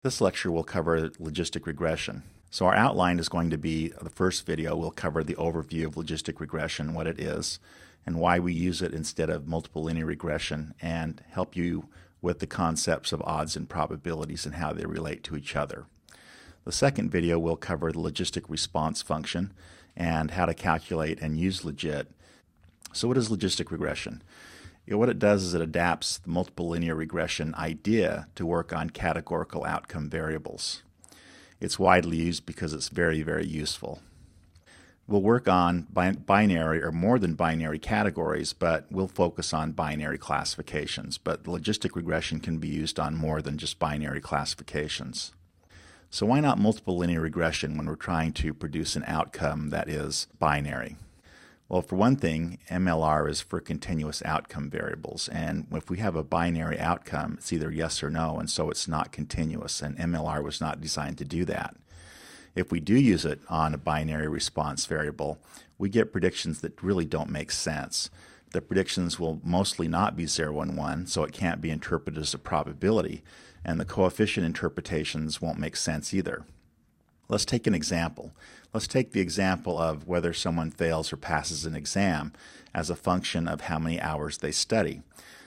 This lecture will cover logistic regression. So our outline is going to be the first video will cover the overview of logistic regression, what it is, and why we use it instead of multiple linear regression, and help you with the concepts of odds and probabilities and how they relate to each other. The second video will cover the logistic response function and how to calculate and use logit. So what is logistic regression? What it does is it adapts the multiple linear regression idea to work on categorical outcome variables. It's widely used because it's very, very useful. We'll work on binary or more than binary categories, but we'll focus on binary classifications. But logistic regression can be used on more than just binary classifications. So why not multiple linear regression when we're trying to produce an outcome that is binary? Well, for one thing, MLR is for continuous outcome variables, and if we have a binary outcome, it's either yes or no, and so it's not continuous, and MLR was not designed to do that. If we do use it on a binary response variable, we get predictions that really don't make sense. The predictions will mostly not be 0 and 1, so it can't be interpreted as a probability, and the coefficient interpretations won't make sense either. Let's take an example. Let's take the example of whether someone fails or passes an exam as a function of how many hours they study.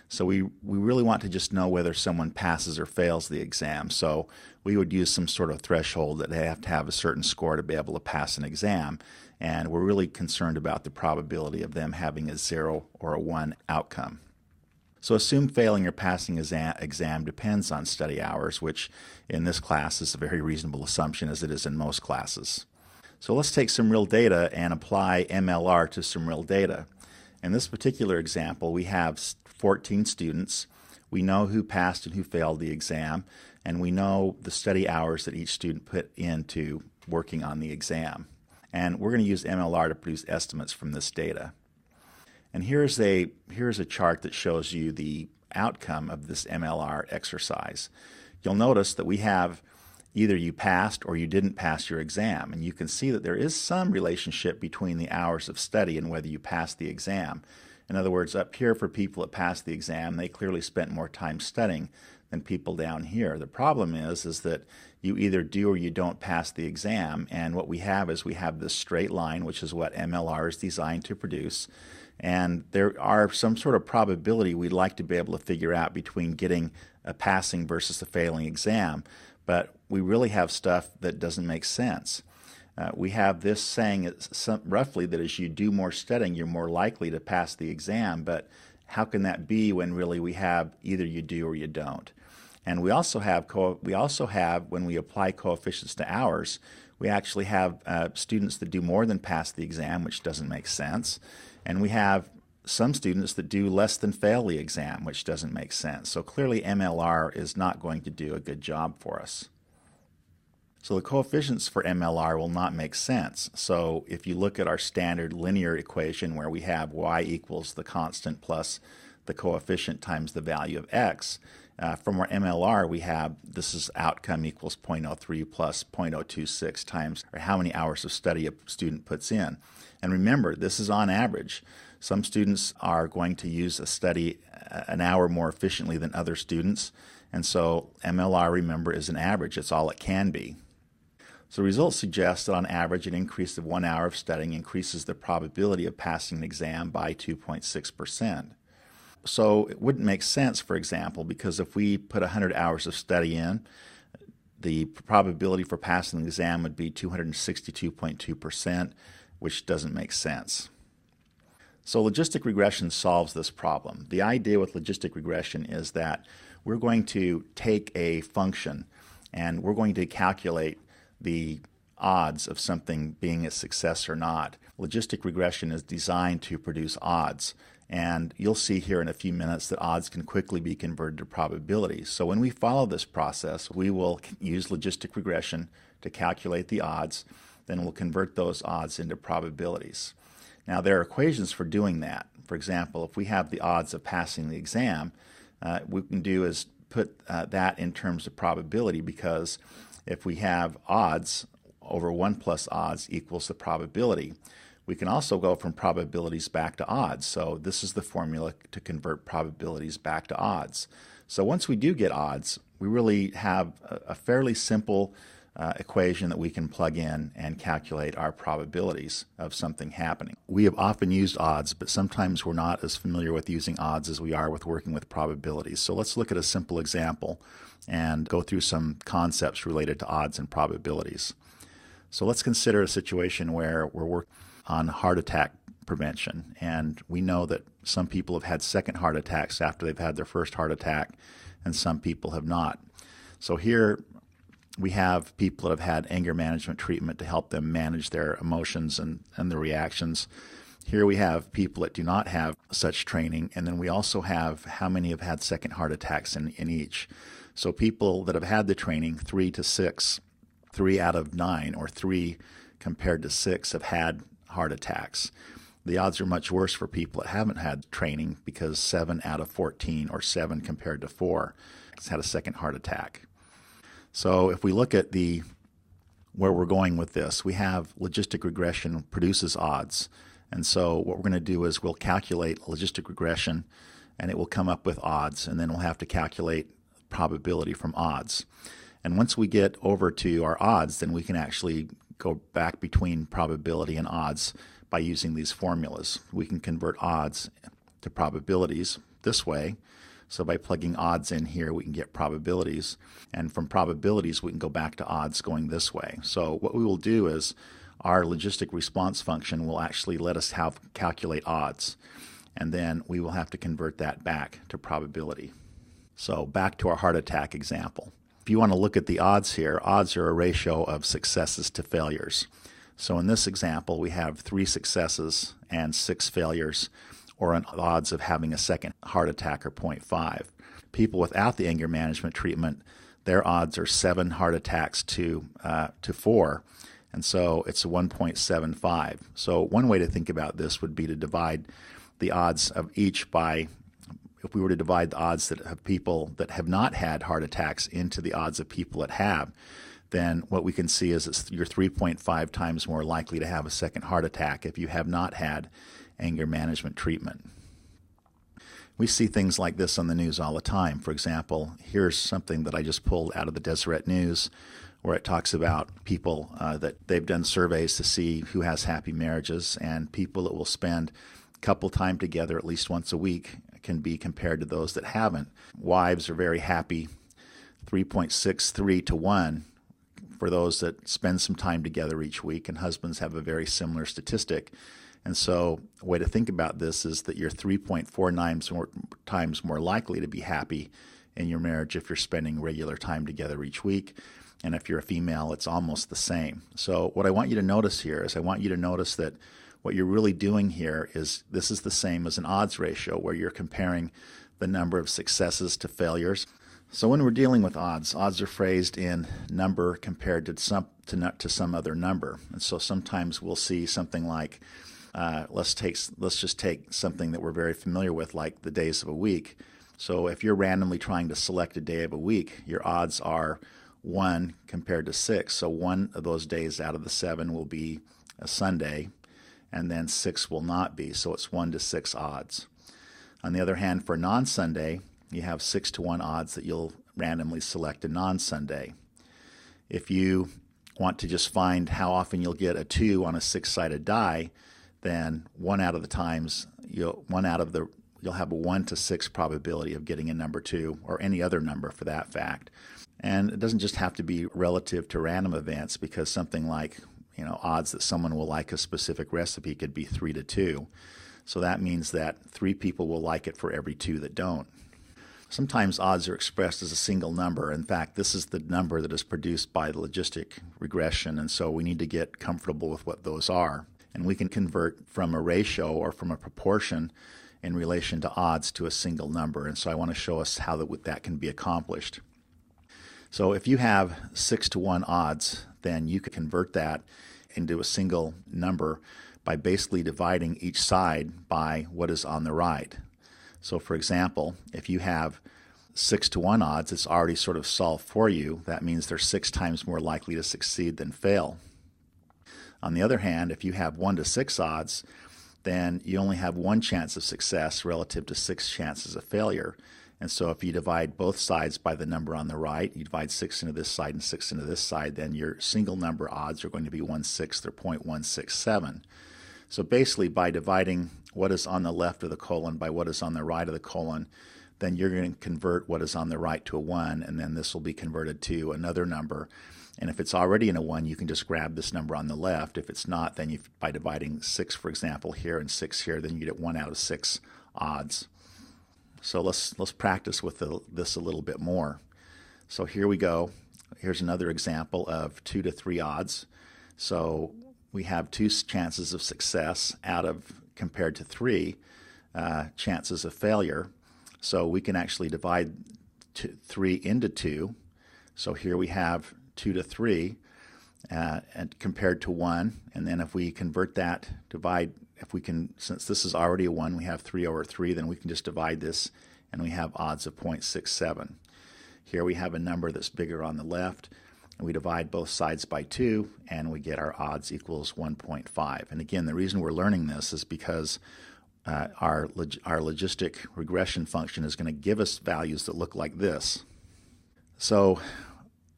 So we really want to just know whether someone passes or fails the exam. So we would use some sort of threshold that they have to have a certain score to be able to pass an exam. And we're really concerned about the probability of them having a 0 or a 1 outcome. So assume failing or passing exam depends on study hours, which in this class is a very reasonable assumption as it is in most classes. So let's take some real data and apply MLR to some real data. In this particular example, we have 14 students. We know who passed and who failed the exam, and we know the study hours that each student put into working on the exam. And we're going to use MLR to produce estimates from this data. And here's a chart that shows you the outcome of this MLR exercise. You'll notice that we have either you passed or you didn't pass your exam, and you can see that there is some relationship between the hours of study and whether you passed the exam. In other words, up here for people that passed the exam, they clearly spent more time studying than people down here. The problem is that you either do or you don't pass the exam, and what we have is we have this straight line, which is what MLR is designed to produce. And there are some sort of probability we'd like to be able to figure out between getting a passing versus a failing exam, but we really have stuff that doesn't make sense. We have this saying roughly that as you do more studying, you're more likely to pass the exam, but how can that be when really we have either you do or you don't? And we also have when we apply coefficients to hours, we actually have students that do more than pass the exam, which doesn't make sense. And we have some students that do less than fail the exam, which doesn't make sense. So clearly MLR is not going to do a good job for us. So the coefficients for MLR will not make sense. So if you look at our standard linear equation where we have y equals the constant plus the coefficient times the value of x, from our MLR we have this is outcome equals 0.03 plus 0.026 times or how many hours of study a student puts in. And remember, this is on average. Some students are going to use a study an hour more efficiently than other students, and so MLR, remember, is an average. It's all it can be. So results suggest that on average an increase of 1 hour of studying increases the probability of passing an exam by 2.6%. So it wouldn't make sense, for example, because if we put 100 hours of study in, the probability for passing the exam would be 262.2%, which doesn't make sense. So logistic regression solves this problem. The idea with logistic regression is that we're going to take a function and we're going to calculate the odds of something being a success or not. Logistic regression is designed to produce odds, and you'll see here in a few minutes that odds can quickly be converted to probabilities. So when we follow this process, we will use logistic regression to calculate the odds, then we'll convert those odds into probabilities. Now there are equations for doing that. For example, if we have the odds of passing the exam, what we can do is put that in terms of probability, because if we have odds over 1 plus odds equals the probability. We can also go from probabilities back to odds. So this is the formula to convert probabilities back to odds. So once we do get odds, we really have a fairly simple equation that we can plug in and calculate our probabilities of something happening. We have often used odds, but sometimes we're not as familiar with using odds as we are with working with probabilities. So let's look at a simple example and go through some concepts related to odds and probabilities. So let's consider a situation where we're working on heart attack prevention, and we know that some people have had second heart attacks after they've had their first heart attack, and some people have not. So here we have people that have had anger management treatment to help them manage their emotions and their reactions. Here we have people that do not have such training, and then we also have how many have had second heart attacks in each. So people that have had the training, 3 to 6, 3 out of 9, or 3 compared to 6 have had heart attacks. The odds are much worse for people that haven't had training, because 7 out of 14, or 7 compared to 4, has had a second heart attack. So if we look at where we're going with this, we have logistic regression produces odds. And so what we're going to do is we'll calculate logistic regression, and it will come up with odds, and then we'll have to calculate probability from odds. And once we get over to our odds, then we can actually go back between probability and odds by using these formulas. We can convert odds to probabilities this way. So by plugging odds in here, we can get probabilities. And from probabilities, we can go back to odds going this way. So what we will do is our logistic response function will actually let us calculate odds. And then we will have to convert that back to probability. So back to our heart attack example. If you want to look at the odds here, odds are a ratio of successes to failures. So in this example, we have 3 successes and 6 failures, or an odds of having a second heart attack are 0.5. People without the anger management treatment, their odds are 7 heart attacks to 4, and so it's 1.75. So one way to think about this would be to divide the odds of each by, if we were to divide the odds of people that have not had heart attacks into the odds of people that have, then what we can see is you're 3.5 times more likely to have a second heart attack if you have not had anger management treatment. We see things like this on the news all the time. For example, here's something that I just pulled out of the Deseret News, where it talks about people that they've done surveys to see who has happy marriages, and people that will spend couple time together at least once a week can be compared to those that haven't. Wives are very happy, 3.63 to 1 for those that spend some time together each week, and husbands have a very similar statistic. And so a way to think about this is that you're 3.4 times more likely to be happy in your marriage if you're spending regular time together each week. And if you're a female, it's almost the same. So what I want you to notice here is I want you to notice that what you're really doing here is this is the same as an odds ratio, where you're comparing the number of successes to failures. So when we're dealing with odds are phrased in number compared to some other number. And so sometimes we'll see something like, let's just take something that we're very familiar with, like the days of a week. So if you're randomly trying to select a day of a week, your odds are 1 compared to 6. So 1 of those days out of the 7 will be a Sunday, and then 6 will not be. So it's 1 to 6 odds. On the other hand, for non-Sunday, you have 6 to 1 odds that you'll randomly select a non-Sunday. If you want to just find how often you'll get a 2 on a 6-sided die, then you'll have a 1 to 6 probability of getting a number 2, or any other number for that fact. And it doesn't just have to be relative to random events, because something like, odds that someone will like a specific recipe could be 3 to 2. So that means that 3 people will like it for every 2 that don't. Sometimes odds are expressed as a single number. In fact, this is the number that is produced by the logistic regression, and so we need to get comfortable with what those are. And we can convert from a ratio or from a proportion in relation to odds to a single number. And so I want to show us how that can be accomplished. So if you have 6 to 1 odds, then you could convert that into a single number by basically dividing each side by what is on the right. So for example, if you have 6 to 1 odds, it's already sort of solved for you. That means they're 6 times more likely to succeed than fail. On the other hand, if you have 1 to 6 odds, then you only have 1 chance of success relative to 6 chances of failure. And so if you divide both sides by the number on the right, you divide 6 into this side and 6 into this side, then your single number odds are going to be 1/6 or 0.167. So basically, by dividing what is on the left of the colon by what is on the right of the colon, then you're going to convert what is on the right to a 1, and then this will be converted to another number. And if it's already in a 1, you can just grab this number on the left. If it's not, then by dividing 6, for example, here and 6 here, then you get 1 out of 6 odds. So let's practice with this a little bit more. So here we go. Here's another example of 2 to 3 odds. So we have 2 chances of success out of, compared to 3 chances of failure. So we can actually divide 3 into 2. So here we have 2 to 3 and compared to 1. And then if we convert that, since this is already a 1, we have 3 over 3, then we can just divide this and we have odds of 0.67. Here we have a number that's bigger on the left, and we divide both sides by 2 and we get our odds equals 1.5. And again, the reason we're learning this is because our logistic regression function is going to give us values that look like this. So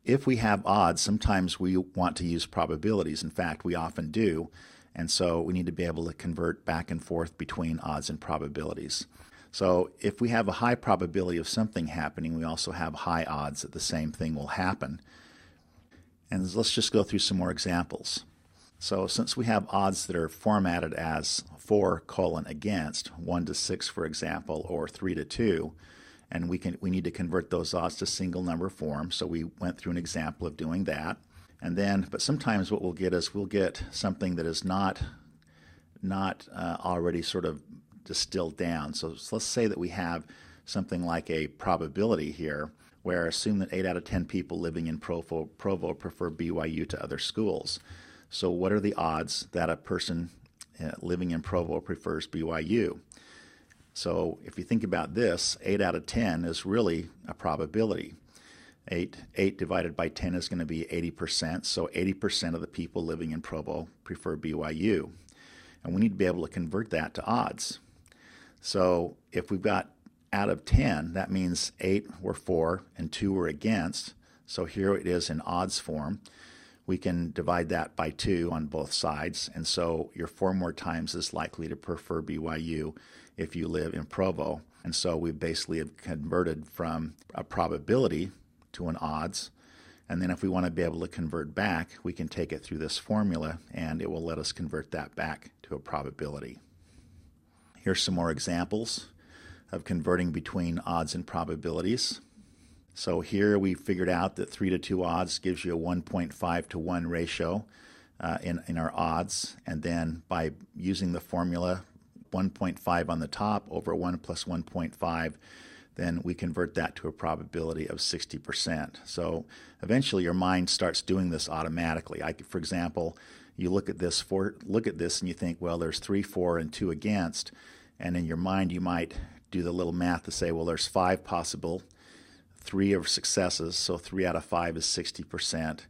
if we have odds, sometimes we want to use probabilities. In fact, we often do. And so we need to be able to convert back and forth between odds and probabilities. So if we have a high probability of something happening, we also have high odds that the same thing will happen. And let's just go through some more examples. So since we have odds that are formatted as for against, 1 to 6, for example, or 3 to 2, and we need to convert those odds to single number form. So we went through an example of doing that. And then, but sometimes what we'll get is we'll get something that is not already sort of distilled down. So let's say that we have something like a probability here, where assume that 8 out of 10 people living in Provo prefer BYU to other schools. So what are the odds that a person living in Provo prefers BYU? So if you think about this, 8 out of 10 is really a probability. 8 divided by 10 is going to be 80%, so 80% of the people living in Provo prefer BYU. And we need to be able to convert that to odds. So if we've got out of 10, that means 8 were for and 2 were against. So here it is in odds form. We can divide that by 2 on both sides, and so your 4 more times is likely to prefer BYU if you live in Provo. And so we basically have converted from a probability to an odds, and then if we want to be able to convert back, we can take it through this formula and it will let us convert that back to a probability. Here's some more examples of converting between odds and probabilities. So here we figured out that 3 to 2 odds gives you a 1.5 to 1 ratio in our odds, and then by using the formula 1.5 on the top over 1 plus 1.5, then we convert that to a probability of 60%. So eventually your mind starts doing this automatically. For example, you look at this and you think, well, there's 3 for and 2 against, and in your mind you might do the little math to say, well, there's 5 possible, 3 are successes, so 3 out of 5 is 60%.